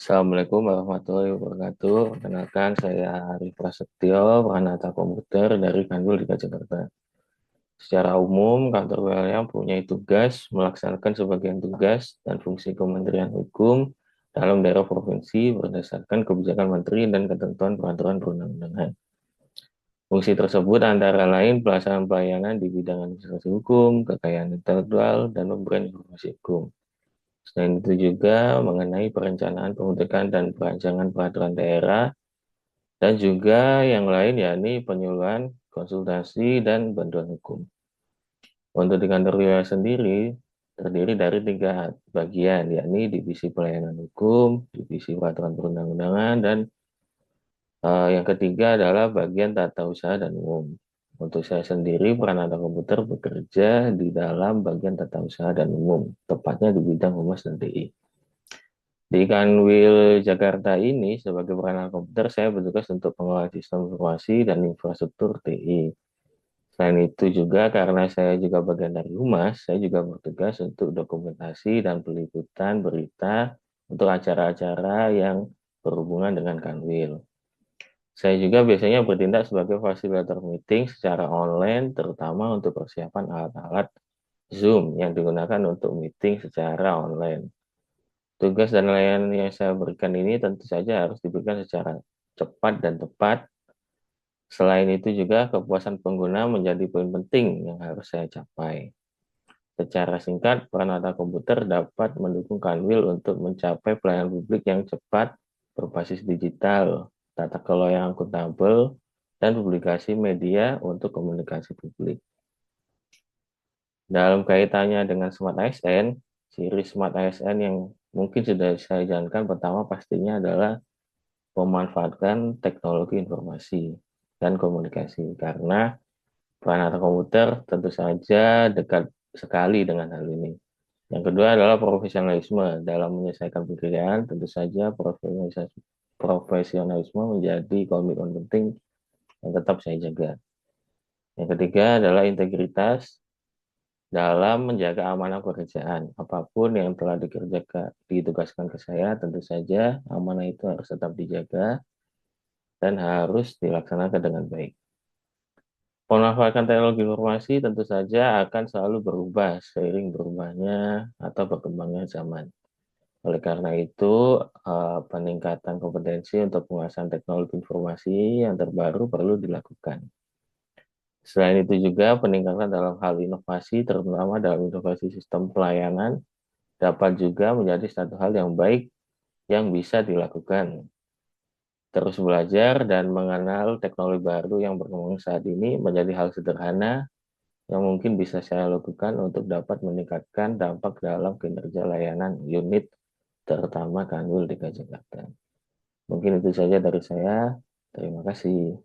Assalamualaikum warahmatullahi wabarakatuh. Perkenalkan, saya Arif Prasetyo, pengantar komputer dari Kanwil DKI Jakarta. Secara umum, kantor wilayah punya tugas melaksanakan sebagian tugas dan fungsi Kementerian Hukum dalam daerah provinsi berdasarkan kebijakan menteri dan ketentuan peraturan perundang-undangan. Fungsi tersebut antara lain pelaksanaan pelayanan di bidang administrasi hukum, kekayaan intelektual, dan pemberian informasi hukum. Selain itu juga mengenai perencanaan pembentukan dan perancangan peraturan daerah dan juga yang lain yakni penyuluhan, konsultasi, dan bantuan hukum. Untuk di kantor wilayah sendiri terdiri dari 3 bagian yakni divisi pelayanan hukum, divisi peraturan perundang-undangan, dan yang ketiga adalah bagian tata usaha dan umum. Untuk saya sendiri, peranata komputer bekerja di dalam bagian tata usaha dan umum, tepatnya di bidang humas dan TI. Di Kanwil Jakarta ini, sebagai peranata komputer, saya bertugas untuk pengelola sistem informasi dan infrastruktur TI. Selain itu juga karena saya juga bagian dari humas, saya juga bertugas untuk dokumentasi dan peliputan berita untuk acara-acara yang berhubungan dengan Kanwil. Saya juga biasanya bertindak sebagai fasilitator meeting secara online, terutama untuk persiapan alat-alat Zoom yang digunakan untuk meeting secara online. Tugas dan layanan yang saya berikan ini tentu saja harus diberikan secara cepat dan tepat. Selain itu juga kepuasan pengguna menjadi poin penting yang harus saya capai. Secara singkat, peranata komputer dapat mendukung Kanwil untuk mencapai pelayanan publik yang cepat, berbasis digital, tata kelola yang akuntabel, dan publikasi media untuk komunikasi publik. Dalam kaitannya dengan Smart ASN, ciri Smart ASN yang mungkin sudah saya jalankan pertama pastinya adalah memanfaatkan teknologi informasi dan komunikasi, karena peranata komputer tentu saja dekat sekali dengan hal ini. Yang kedua adalah profesionalisme dalam menyelesaikan pekerjaan. Tentu saja profesionalisme menjadi komitmen penting yang tetap saya jaga. Yang ketiga adalah integritas dalam menjaga amanah pekerjaan. Apapun yang telah ditugaskan ke saya, tentu saja amanah itu harus tetap dijaga dan harus dilaksanakan dengan baik. Pemanfaatan teknologi informasi tentu saja akan selalu berubah seiring berubahnya atau berkembangnya zaman. Oleh karena itu, peningkatan kompetensi untuk penguasaan teknologi informasi yang terbaru perlu dilakukan. Selain itu juga peningkatan dalam hal inovasi, terutama dalam inovasi sistem pelayanan, dapat juga menjadi satu hal yang baik yang bisa dilakukan. Terus belajar dan mengenal teknologi baru yang berkembang saat ini menjadi hal sederhana yang mungkin bisa saya lakukan untuk dapat meningkatkan dampak dalam kinerja layanan unit, terutama Kanwil DKI Jakarta. Mungkin itu saja dari saya. Terima kasih.